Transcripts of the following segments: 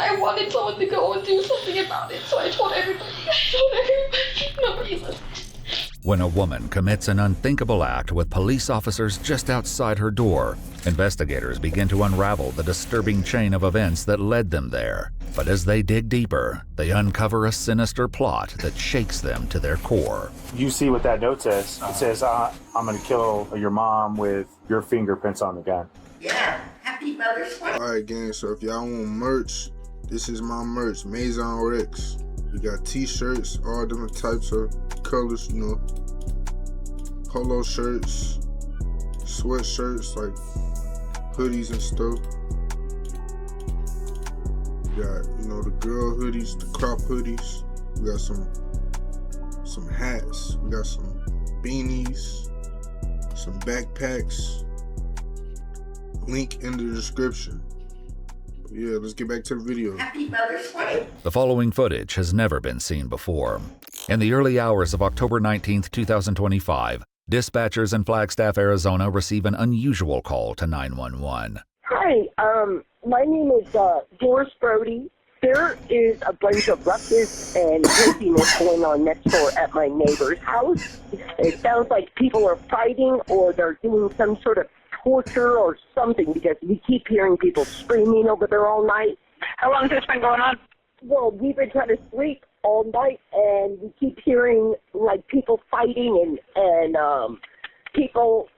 I wanted someone to go and do something about it, so I told everybody. Nobody's listening. When a woman commits an unthinkable act with police officers just outside her door, investigators begin to unravel the disturbing chain of events that led them there. But as they dig deeper, they uncover a sinister plot that shakes them to their core. You see what that note says? It says, I'm going to kill your mom with your fingerprints on the gun. Yeah, happy Mother's Day. Alright gang, so if y'all want merch, this is my merch, Maison Rex. We got t-shirts, all different types of colors, you know. Polo shirts, sweatshirts, like hoodies and stuff. We got, you know, the girl hoodies, the crop hoodies. We got some hats. We got some beanies, some backpacks. Link in the description. Yeah, let's get back to the video. Happy Mother's Day. The following footage has never been seen before. In the early hours of October 19, 2025, dispatchers in Flagstaff, Arizona receive an unusual call to 911. Hi, my name is Doris Brody. There is a bunch of ruckus and craziness going on next door at my neighbor's house. It sounds like people are fighting or they're doing some sort of torture or something because we keep hearing people screaming over there all night. How long has this been going on? Well, we've been trying to sleep all night and we keep hearing like people fighting and people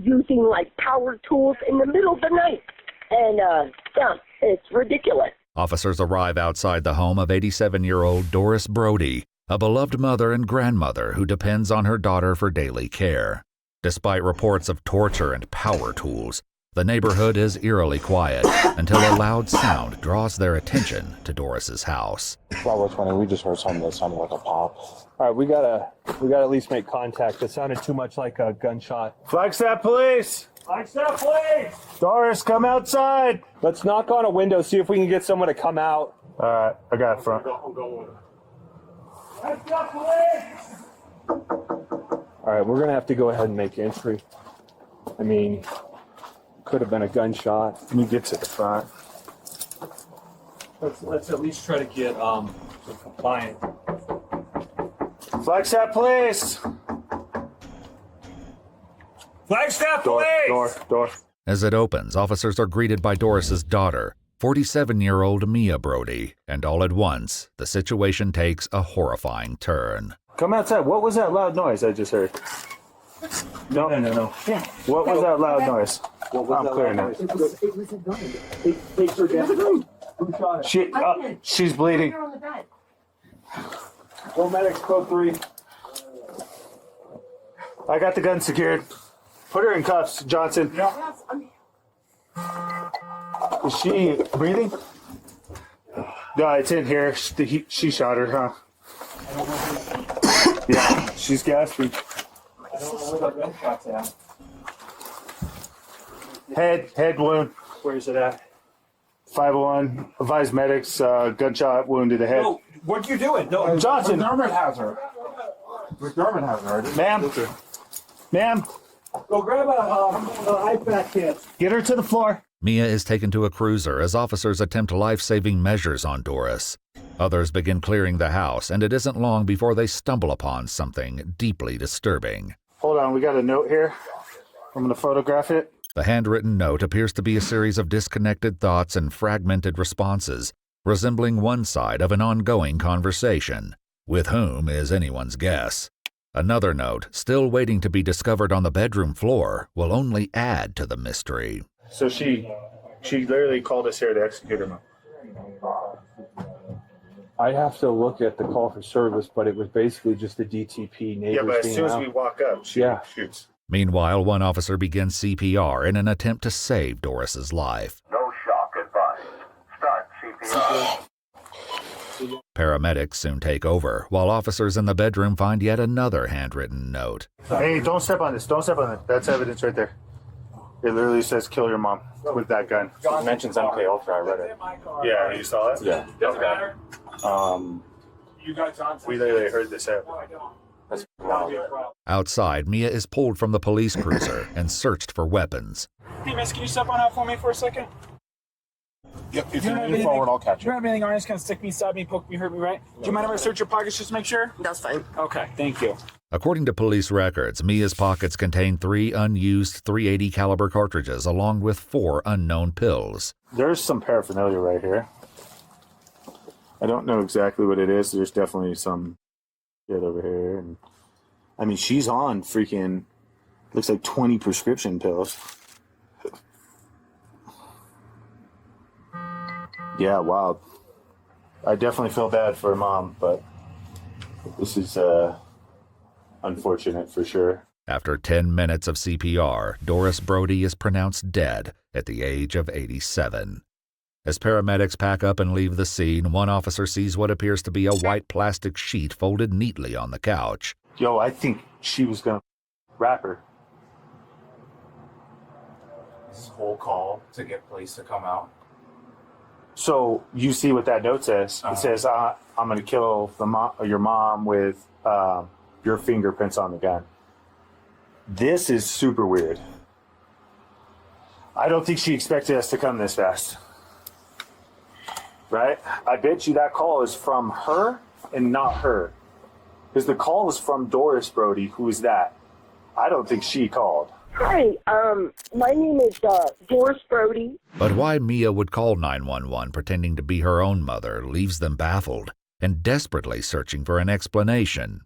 using like power tools in the middle of the night. And yeah, it's ridiculous. Officers arrive outside the home of 87-year-old Doris Brody, a beloved mother and grandmother who depends on her daughter for daily care. Despite reports of torture and power tools, the neighborhood is eerily quiet until a loud sound draws their attention to Doris's house. Bravo 20, we just heard something that sounded like a pop. All right, we gotta at least make contact. It sounded too much like a gunshot. Flagstaff Police! Flagstaff Police! Doris, come outside! Let's knock on a window, see if we can get someone to come out. All right, I got it front. Flagstaff Police! All right, we're gonna have to go ahead and make entry. I mean, could have been a gunshot. Let me get to the front. Let's at least try to get compliant. Flagstaff Police! Flagstaff Police! Door. As it opens, officers are greeted by Doris's daughter, 47-year-old Mia Brody, and all at once, the situation takes a horrifying turn. Come outside. What was that loud noise I just heard? No. Yeah. What was that loud noise? I'm clearing it. It was a gun. Take her down. Who shot it? She's bleeding. Go medics, code 3. I got the gun secured. Put her in cuffs, Johnson. Yeah. Is she breathing? No, it's in here. She shot her, huh? Yeah, she's gasping. I don't know where the gunshot's at. Head wound. Where is it at? 501. Advise medics. Gunshot wound to the head. No, what are you doing? No, Johnson. McDermott has her. McDermott has her. Ma'am. go grab an iPad kit. Get her to the floor. Mia is taken to a cruiser as officers attempt life-saving measures on Doris. Others begin clearing the house, and it isn't long before they stumble upon something deeply disturbing. Hold on, we got a note here. I'm going to photograph it. The handwritten note appears to be a series of disconnected thoughts and fragmented responses, resembling one side of an ongoing conversation. With whom is anyone's guess. Another note, still waiting to be discovered on the bedroom floor, will only add to the mystery. So she literally called us here to execute her. I have to look at the call for service, but it was basically just a DTP neighbors. Yeah, but as soon as we walk up, she shoots. Meanwhile, one officer begins CPR in an attempt to save Doris's life. No shock advised. Start CPR. Paramedics soon take over, while officers in the bedroom find yet another handwritten note. Hey, don't step on this. Don't step on it. That's evidence right there. It literally says kill your mom with that gun. It mentions MK Ultra, I read it. Yeah, you saw it? Yeah. Doesn't matter. We literally heard this out. That's wild. Outside, Mia is pulled from the police cruiser and searched for weapons. Hey, miss, can you step on out for me for a second? Yep, if you move forward, I'll catch Do you you. have anything on you? Just gonna stick me, stab me, poke me, hurt me, right? Do you mind if I search your pockets just to make sure? That's fine. Okay, thank you. According to police records, Mia's pockets contain 3 unused .380 caliber cartridges along with 4 unknown pills. There's some paraphernalia right here. I don't know exactly what it is. There's definitely some shit over here. And I mean, she's on freaking, looks like 20 prescription pills. Yeah, wow. I definitely feel bad for her mom, but this is unfortunate for sure. After 10 minutes of CPR, Doris Brody is pronounced dead at the age of 87. As paramedics pack up and leave the scene, one officer sees what appears to be a white plastic sheet folded neatly on the couch. Yo, I think she was gonna wrap her. This whole call to get police to come out. So you see what that note says? It says, "I'm gonna kill your mom with your fingerprints on the gun." This is super weird. I don't think she expected us to come this fast. Right? I bet you that call is from her and not her. Because the call is from Doris Brody. Who is that? I don't think she called. Hi, my name is Doris Brody. But why Mia would call 911 pretending to be her own mother leaves them baffled and desperately searching for an explanation.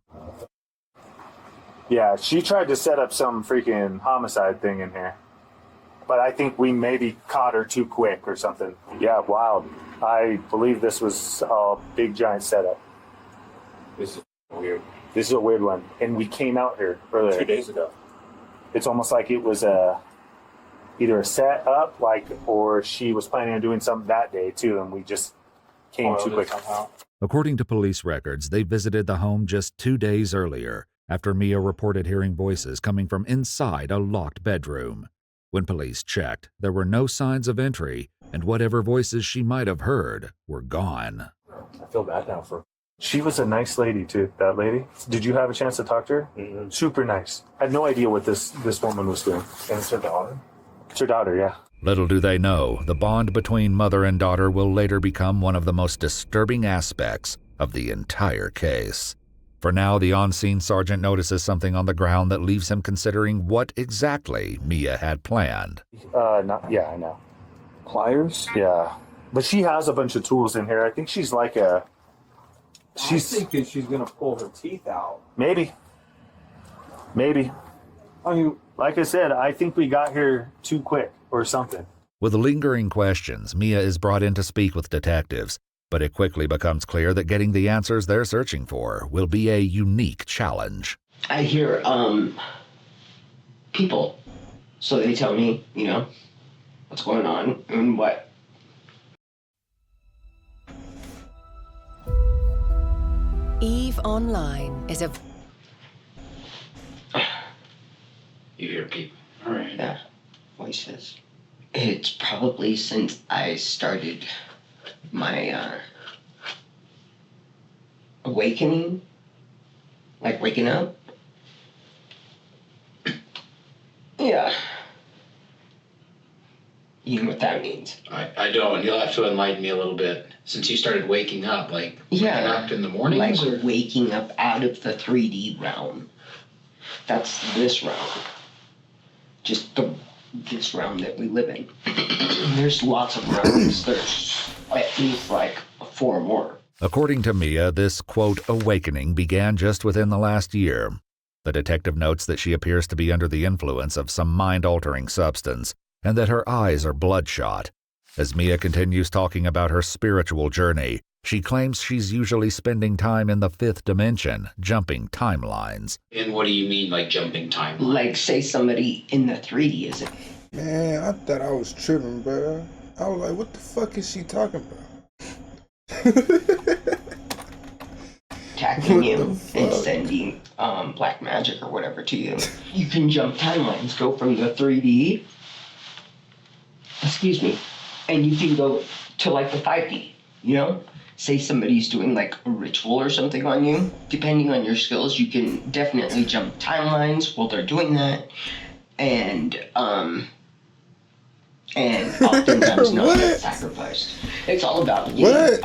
Yeah, she tried to set up some freaking homicide thing in here. But I think we maybe caught her too quick or something. Yeah, wild. I believe this was a big giant setup. This is weird. This is a weird one. And we came out here earlier. 2 days ago. It's almost like it was either a set up, or she was planning on doing something that day too, and we just came too quick. According to police records, they visited the home just 2 days earlier after Mia reported hearing voices coming from inside a locked bedroom. When police checked, there were no signs of entry, and whatever voices she might have heard were gone. I feel bad now for. She was a nice lady too, that lady. Did you have a chance to talk to her? Mm-hmm. Super nice. I had no idea what this woman was doing. And it's her daughter? It's her daughter, yeah. Little do they know, the bond between mother and daughter will later become one of the most disturbing aspects of the entire case. For now, the on-scene sergeant notices something on the ground that leaves him considering what exactly Mia had planned. Yeah, I know. Pliers? Yeah. But she has a bunch of tools in here. I think she's like a... She's thinking she's gonna pull her teeth out. Maybe. I mean, Like I said, I think we got here too quick or something. With lingering questions, Mia is brought in to speak with detectives, but it quickly becomes clear that getting the answers they're searching for will be a unique challenge. I hear, people. So they tell me, what's going on and what. EVE Online is a... You hear people. All right. Yeah. Voices. It's probably since I started my, awakening. Like waking up. Yeah. You know what that means? I don't. You'll have to enlighten me a little bit. Since you started waking up, waking up in the mornings? Like waking up out of the 3D realm. That's this realm. Just this realm that we live in. There's lots of realms. There's at least 4 more. According to Mia, this, quote, awakening began just within the last year. The detective notes that she appears to be under the influence of some mind-altering substance, and that her eyes are bloodshot. As Mia continues talking about her spiritual journey, she claims she's usually spending time in the 5th dimension, jumping timelines. And what do you mean, jumping timelines? Like, say somebody in the 3D is it? Man, I thought I was tripping, bro. I was like, what the fuck is she talking about? Attacking you and sending black magic or whatever to you. You can jump timelines, go from the 3D, and you can go to the 5D, Say somebody's doing a ritual or something on you. Depending on your skills, you can definitely jump timelines while they're doing that. And and oftentimes not get sacrificed. It's all about getting,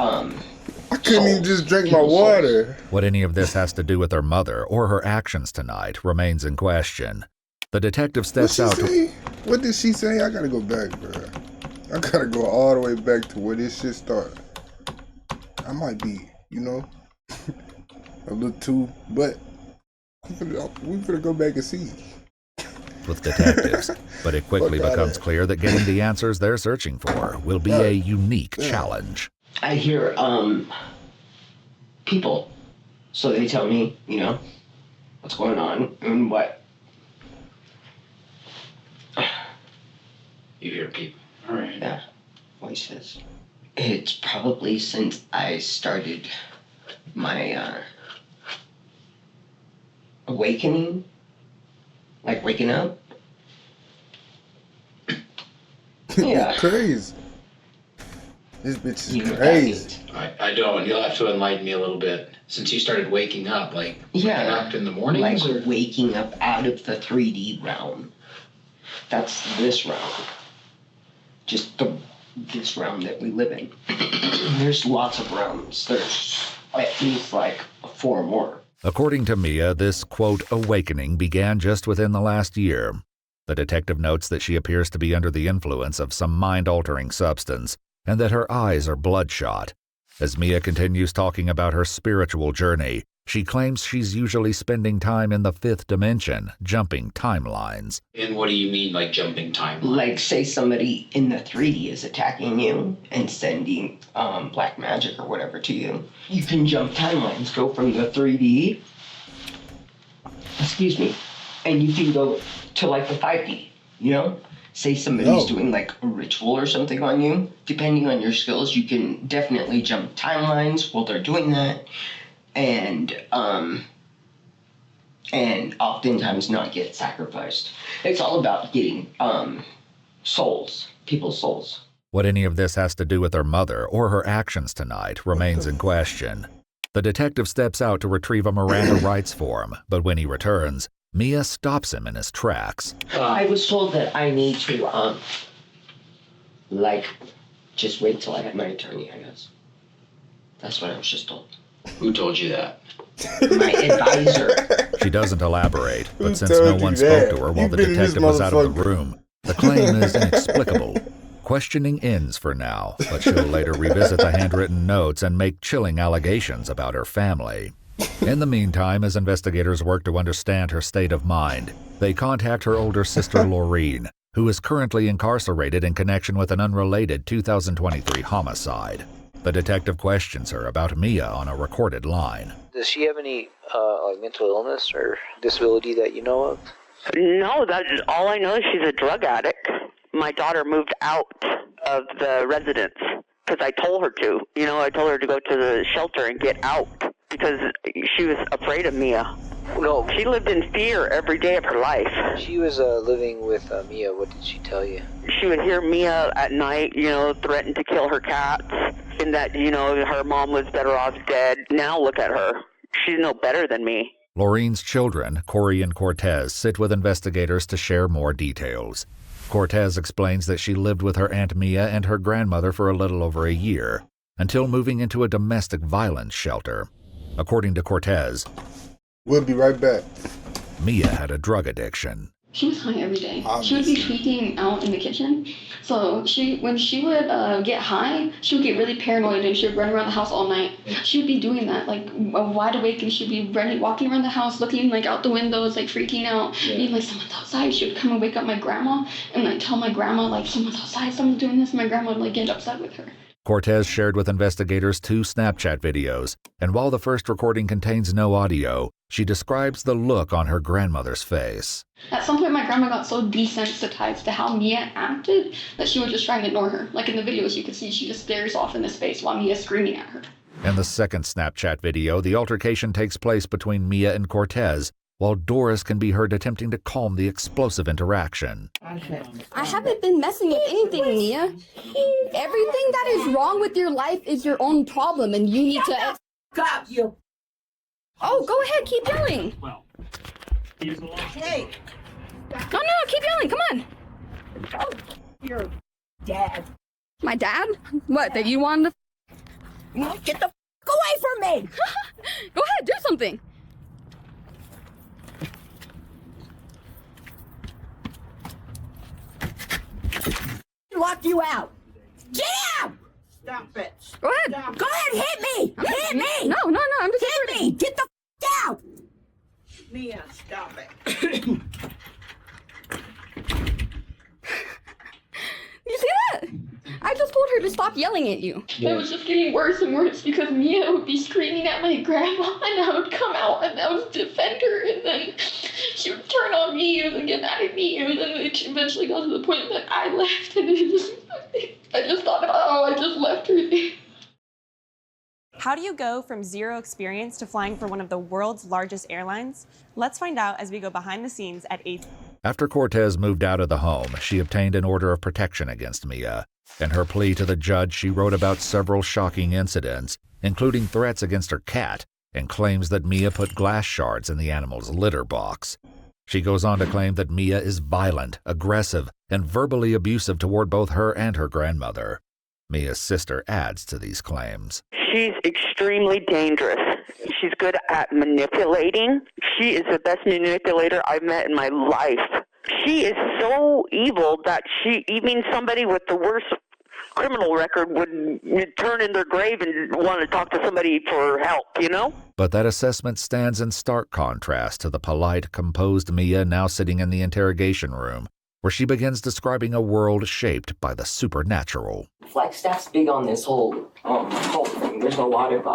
I couldn't even just drink my water. What any of this has to do with her mother or her actions tonight remains in question. The detective steps out. What did she say? I gotta go back, bro. I gotta go all the way back to where this shit started. I might be, you know, a little too, but we better go back and see. With detectives, but it quickly becomes clear that getting the answers they're searching for will be a unique challenge. I hear people, so they tell me, you know, what's going on and what. You hear people. All right. Yeah, voices. It's probably since I started my awakening, like waking up. Yeah. Crazy. This bitch is crazy. I don't. You'll have to enlighten me a little bit. Since you started waking up, like waking up in the mornings, like waking up out of the 3D realm. That's this realm. Just this realm that we live in. There's lots of realms. There's at least like 4 more. According to Mia, this, quote, awakening began just within the last year. The detective notes that she appears to be under the influence of some mind-altering substance, and that her eyes are bloodshot. As Mia continues talking about her spiritual journey, she claims she's usually spending time in the 5th dimension, jumping timelines. And what do you mean, like jumping timelines? Like, say somebody in the 3D is attacking you and sending black magic or whatever to you. You can jump timelines, go from the 3D, and you can go to like the 5D, you know? Say somebody's doing like a ritual or something on you. Depending on your skills, you can definitely jump timelines while they're doing that. And oftentimes not get sacrificed. It's all about getting souls, people's souls. What any of this has to do with her mother or her actions tonight remains in question. The detective steps out to retrieve a Miranda rights form, but when he returns, Mia stops him in his tracks. I was told that I need to, just wait till I have my attorney, I guess. That's what I was just told. Who told you that? My advisor. She doesn't elaborate, but since no one spoke to her while the detective was out of the room, the claim is inexplicable. Questioning ends for now, but she'll later revisit the handwritten notes and make chilling allegations about her family. In the meantime, as investigators work to understand her state of mind, they contact her older sister Laureen, who is currently incarcerated in connection with an unrelated 2023 homicide. The detective questions her about Mia on a recorded line. Does she have any mental illness or disability that you know of? No, that's all I know is she's a drug addict. My daughter moved out of the residence because I told her to. You know, I told her to go to the shelter and get out because she was afraid of Mia. No. She lived in fear every day of her life. She was living with Mia. What did she tell you? She would hear Mia at night, you know, threaten to kill her cats, and that, you know, her mom was better off dead. Now look at her. She's no better than me. Laureen's children, Corey and Cortez, sit with investigators to share more details. Cortez explains that she lived with her Aunt Mia and her grandmother for a little over a year, until moving into a domestic violence shelter. According to Cortez, we'll be right back. Mia had a drug addiction. She was high every day. She would be tweaking out in the kitchen. So when she would get high, she would get really paranoid and she would run around the house all night. She would be doing that, like wide awake, and she'd be walking around the house, looking like out the windows, like freaking out, being like, someone's outside. She would come and wake up my grandma and like tell my grandma like, someone's outside, someone's doing this. And my grandma would like get upset with her. Cortez shared with investigators 2 Snapchat videos, and while the first recording contains no audio, she describes the look on her grandmother's face. At some point, my grandma got so desensitized to how Mia acted that she would just try and ignore her. Like in the videos, you could see she just stares off into space while Mia's screaming at her. In the second Snapchat video, the altercation takes place between Mia and Cortez, while Doris can be heard attempting to calm the explosive interaction. I haven't been messing with anything, Mia. Everything that is wrong with your life is your own problem, and you need to... Stop you! Oh, go ahead, keep yelling. Well, Hey! No, keep yelling, come on. Oh, you're dad. My dad? What, that you wanted to... Get the away from me! Go ahead, do something. Lock you out. Get out! Stop it. Go ahead. Go ahead, hit me! Hit me! No, I'm just... Hit me! Get the out! Mia, stop it. You see that? I just told her to stop yelling at you. It was just getting worse and worse because Mia would be screaming at my grandma and I would come out and I would defend her and then she would turn on me and get mad at me and then it eventually got to the point that I left and I just thought, oh, I just left her there. How do you go from zero experience to flying for one of the world's largest airlines? Let's find out as we go behind the scenes at After Cortez moved out of the home, she obtained an order of protection against Mia. In her plea to the judge, she wrote about several shocking incidents, including threats against her cat, and claims that Mia put glass shards in the animal's litter box. She goes on to claim that Mia is violent, aggressive, and verbally abusive toward both her and her grandmother. Mia's sister adds to these claims. She's extremely dangerous. She's good at manipulating. She is the best manipulator I've met in my life. She is so evil that even somebody with the worst criminal record would turn in their grave and want to talk to somebody for help, you know? But that assessment stands in stark contrast to the polite, composed Mia now sitting in the interrogation room, where she begins describing a world shaped by the supernatural. Flagstaff's big on this whole cult thing. There's a lot of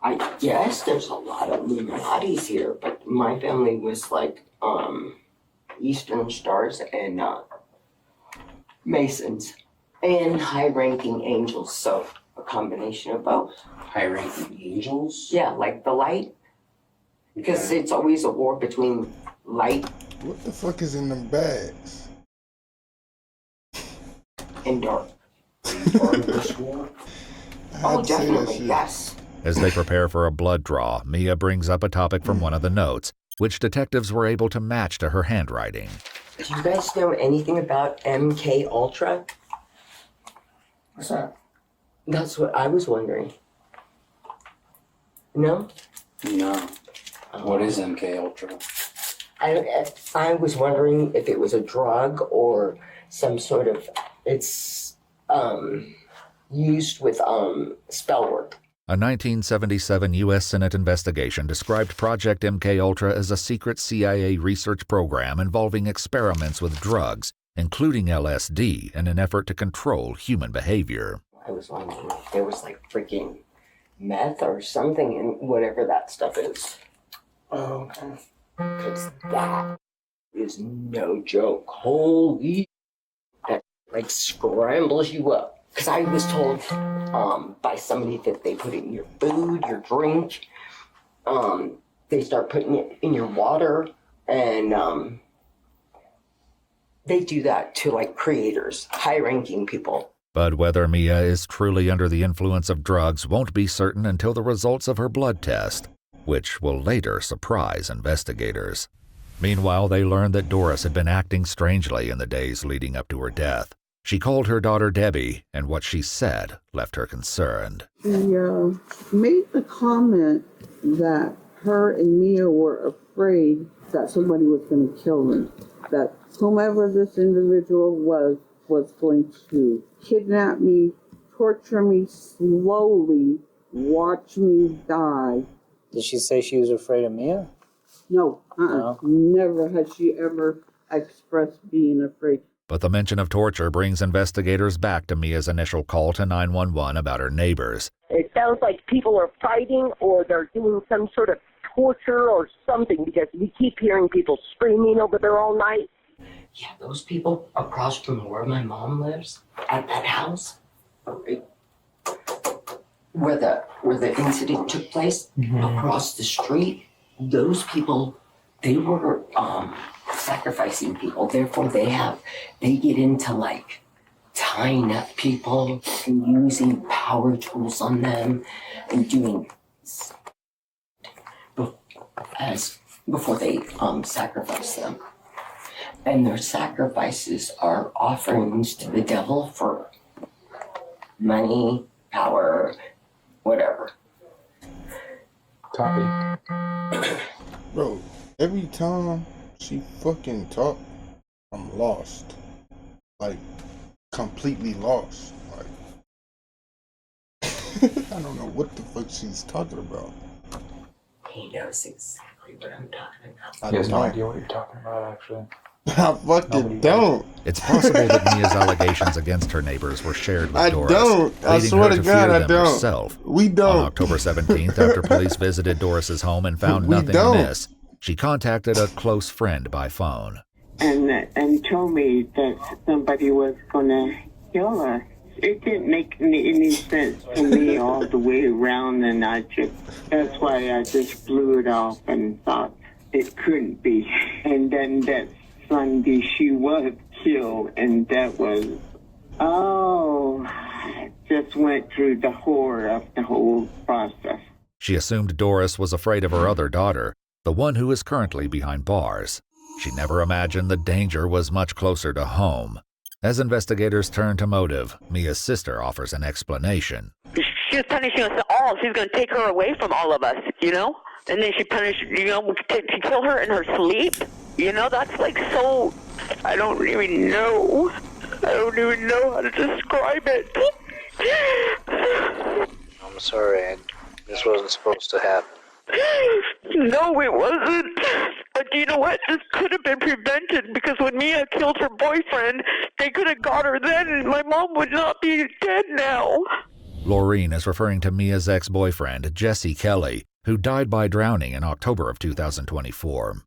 I guess there's a lot of Illuminatis here, but my family was like Eastern Stars and Masons and high-ranking angels, so a combination of both. High-ranking angels? Yeah, like the light, because it's always a war between light. What the fuck is in them bags? And dark. Oh, definitely, yes. As they prepare for a blood draw, Mia brings up a topic from one of the notes, which detectives were able to match to her handwriting. Do you guys know anything about MK Ultra? What's that? That's what I was wondering. No? No. What is MK Ultra? I was wondering if it was a drug or some sort of, it's used with spell work. A 1977 U.S. Senate investigation described Project MK-Ultra as a secret CIA research program involving experiments with drugs, including LSD, in an effort to control human behavior. I was wondering if there was like freaking meth or something in whatever that stuff is. Oh, okay. Because that is no joke. Holy, that like scrambles you up. Because I was told by somebody that they put it in your food, your drink. They start putting it in your water, and they do that to like creators, high-ranking people. But whether Mia is truly under the influence of drugs won't be certain until the results of her blood test, which will later surprise investigators. Meanwhile, they learned that Doris had been acting strangely in the days leading up to her death. She called her daughter Debbie, and what she said left her concerned. She made the comment that her and Mia were afraid that somebody was going to kill them, that whomever this individual was going to kidnap me, torture me slowly, watch me die. Did she say she was afraid of Mia? No, No. Never had she ever expressed being afraid. But the mention of torture brings investigators back to Mia's initial call to 911 about her neighbors. It sounds like people are fighting or they're doing some sort of torture or something because we keep hearing people screaming over there all night. Yeah, those people across from where my mom lives, at that house, where the incident took place, across the street, those people, they were sacrificing people. Therefore, they get into like tying up people and using power tools on them and doing before they sacrifice them. And their sacrifices are offerings to the devil for money, power, whatever. Copy. Bro, every time she fucking talk, I'm lost. Like, completely lost. Like, I don't know what the fuck she's talking about. He knows exactly what I'm talking about. I He has no don't. idea what you're talking about, actually. I fucking don't. It's possible that Mia's allegations against her neighbors were shared with I Doris, don't. I leading swear her to to God, fear I them don't. herself. We don't. On October 17th, after police visited Doris's home and found We nothing don't. amiss, she contacted a close friend by phone. And told me that somebody was gonna kill her. It didn't make any sense to me all the way around, and that's why I just blew it off and thought it couldn't be. And then that Sunday she was killed, and that was, just went through the horror of the whole process. She assumed Doris was afraid of her other daughter, the one who is currently behind bars. She never imagined the danger was much closer to home. As investigators turn to motive, Mia's sister offers an explanation. She was punishing us all. She's going to take her away from all of us, you know? And then she punished, to kill her in her sleep. You know, that's like so, I don't even know. I don't even know how to describe it. I'm sorry, this wasn't supposed to happen. No, it wasn't. But you know what? This could have been prevented because when Mia killed her boyfriend, they could have got her then and my mom would not be dead now. Laureen is referring to Mia's ex-boyfriend, Jesse Kelly, who died by drowning in October of 2024.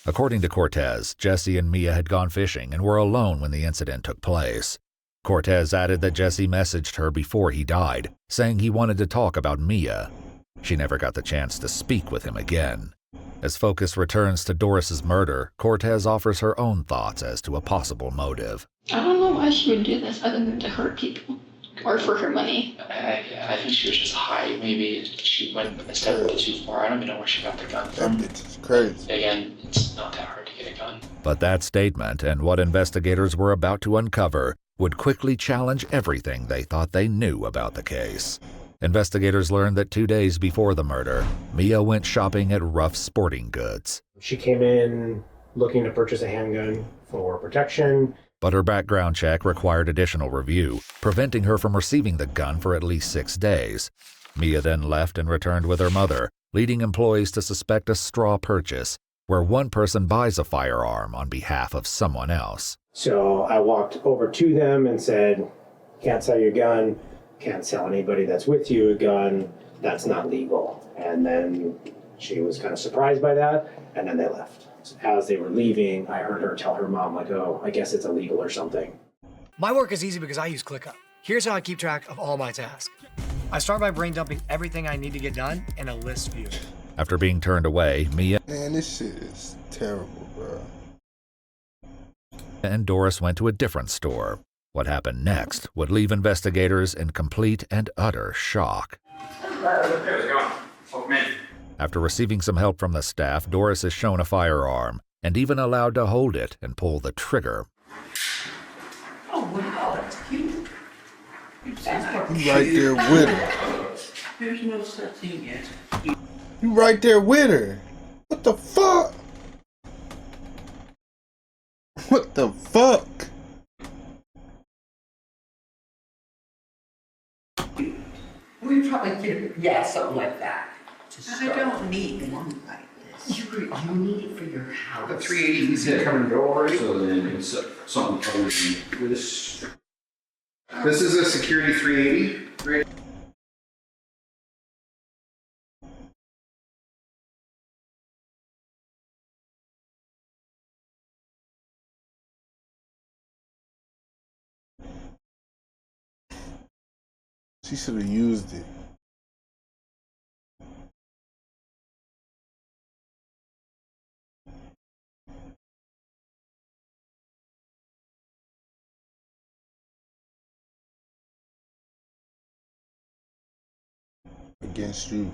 According to Cortez, Jesse and Mia had gone fishing and were alone when the incident took place. Cortez added that Jesse messaged her before he died, saying he wanted to talk about Mia. She never got the chance to speak with him again. As focus returns to Doris's murder, Cortez offers her own thoughts as to a possible motive. I don't know why she would do this other than to hurt people or for her money. I think she was just high. Maybe she went a step too far. I don't even know where she got the gun from. That bitch is crazy. Again, it's not that hard to get a gun. But that statement and what investigators were about to uncover would quickly challenge everything they thought they knew about the case. Investigators learned that 2 days before the murder, Mia went shopping at Ruff Sporting Goods. She came in looking to purchase a handgun for protection. But her background check required additional review, preventing her from receiving the gun for at least 6 days. Mia then left and returned with her mother, leading employees to suspect a straw purchase, where one person buys a firearm on behalf of someone else. So I walked over to them and said, "Can't sell your gun. Can't sell anybody that's with you a gun. That's not legal." And then she was kind of surprised by that, and then they left. So as they were leaving, I heard her tell her mom, like, "Oh, I guess it's illegal or something." My work is easy because I use ClickUp. Here's how I keep track of all my tasks. I start by brain dumping everything I need to get done in a list view. After being turned away, Mia Man, this shit is terrible, bro. and Doris went to a different store. What happened next would leave investigators in complete and utter shock. After receiving some help from the staff, Doris is shown a firearm and even allowed to hold it and pull the trigger. Oh, wow, that's cute. You right there with her. There's no such thing as You right there with her. What the fuck? What the fuck? We probably could, something like that. I don't need one like this. You need it for your house. The 380 is it come and go already? So then it's something covered in this. This is a security 380. She should have used it. Against you.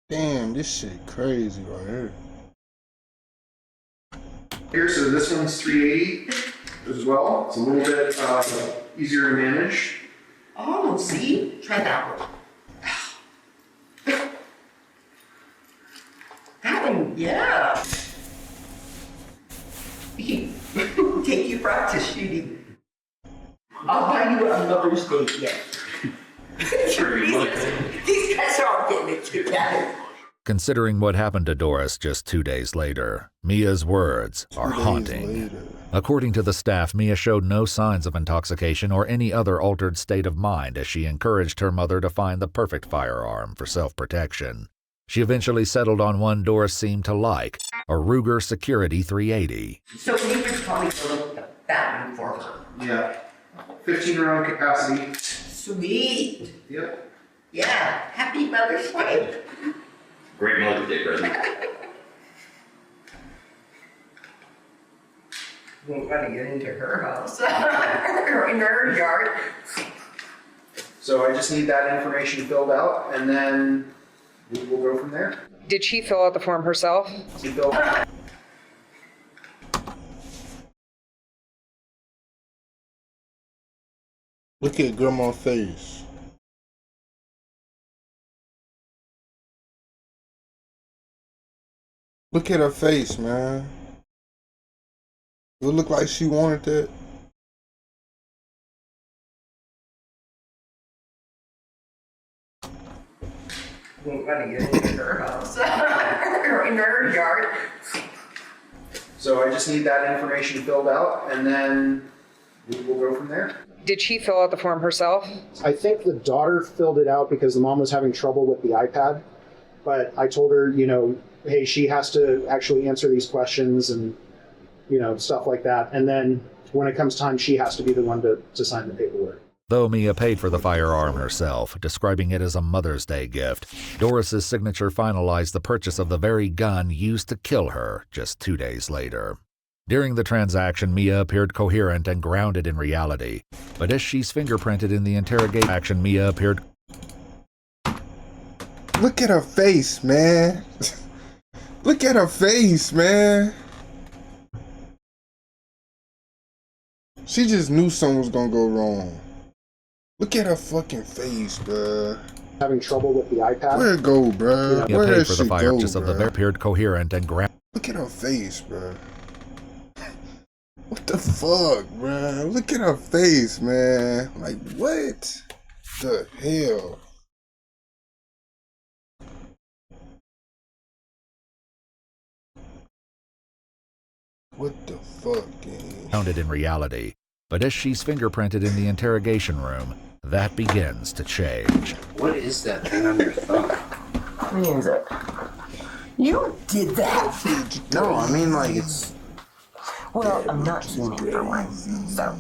Damn, this shit crazy right here. Here, so this one's 380 as well. It's a little bit easier to manage. Oh, see? Try that one. That one, yeah. Take you practice shooting. I'll buy you a Mother's Day gift. These guys are all getting it together. Considering what happened to Doris just 2 days later, Mia's words are haunting. According to the staff, Mia showed no signs of intoxication or any other altered state of mind as she encouraged her mother to find the perfect firearm for self-protection. She eventually settled on one Doris seemed to like, a Ruger Security 380. So you could probably go the that one for her. Yeah. 15 round capacity. Sweet. Yep. Yeah. Happy Mother's Day. Great Mother's Day present. We're gonna get into her house. Or in her yard. So I just need that information filled out, and then we'll go from there. Did she fill out the form herself? She filled out. Look at grandma's face. Look at her face, man. It look like she wanted that. We're gonna get into her house. Or in her yard. So I just need that information filled out, and then we'll go from there. Did she fill out the form herself? I think the daughter filled it out because the mom was having trouble with the iPad. But I told her, you know, hey, she has to actually answer these questions and, you know, stuff like that. And then when it comes time, she has to be the one to sign the paperwork. Though Mia paid for the firearm herself, describing it as a Mother's Day gift, Doris's signature finalized the purchase of the very gun used to kill her just 2 days later. During the transaction, Mia appeared coherent and grounded in reality, but as she's fingerprinted in the interrogation, Mia appeared... Look at her face, man. Look at her face, man. She just knew something was gonna go wrong. Look at her fucking face, bruh. Having trouble with the iPad. Where'd it go, bruh? Mia Where paid did for she the go, purchase of the very appeared coherent and grounded. Look at her face, bruh. What the fuck, bruh? Look at her face, man. Like, what the hell? What the fuck, gang? Grounded in reality, but as she's fingerprinted in the interrogation room, that begins to change. What is that thing on your thumb? What means it? You did that. No, I mean like it's... Well, I'm not human for one, so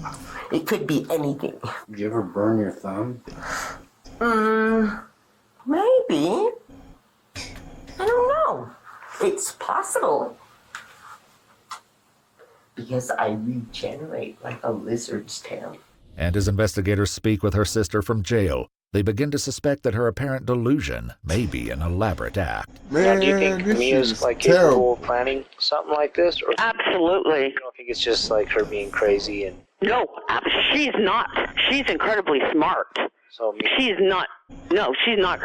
it could be anything. Did you ever burn your thumb? Maybe. I don't know. It's possible. Because I regenerate like a lizard's tail. And as investigators speak with her sister from jail, they begin to suspect that her apparent delusion may be an elaborate act. Now, do you think Mia's like capable of planning something like this, or Absolutely. you don't think it's just like her being crazy and? No, she's not. She's incredibly smart. So she's not. No, she's not.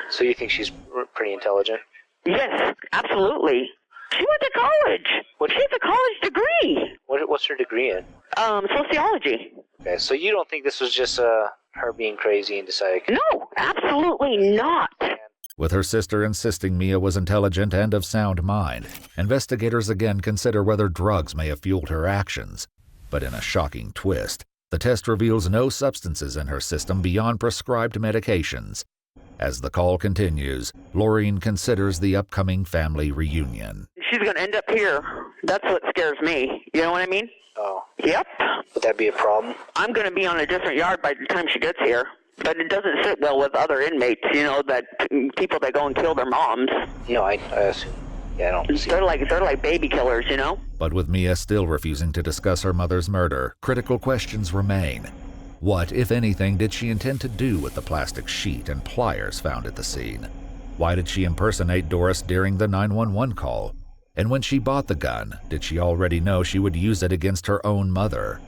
So you think she's pretty intelligent? Yes, absolutely. She went to college. She has a college degree. What's her degree in? Sociology. Okay, so you don't think this was just her being crazy and deciding? No, absolutely not. With her sister insisting Mia was intelligent and of sound mind, investigators again consider whether drugs may have fueled her actions. But in a shocking twist, the test reveals no substances in her system beyond prescribed medications. As the call continues, Laureen considers the upcoming family reunion. She's going to end up here. That's what scares me. You know what I mean? Oh. Yep. Would that be a problem? I'm going to be on a different yard by the time she gets here. But it doesn't sit well with other inmates, you know, that people that go and kill their moms. No, I assume. Yeah, I don't see. They're like baby killers, you know? But with Mia still refusing to discuss her mother's murder, critical questions remain. What, if anything, did she intend to do with the plastic sheet and pliers found at the scene? Why did she impersonate Doris during the 911 call? And when she bought the gun, did she already know she would use it against her own mother?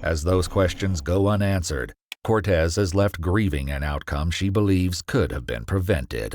As those questions go unanswered, Cortez is left grieving an outcome she believes could have been prevented.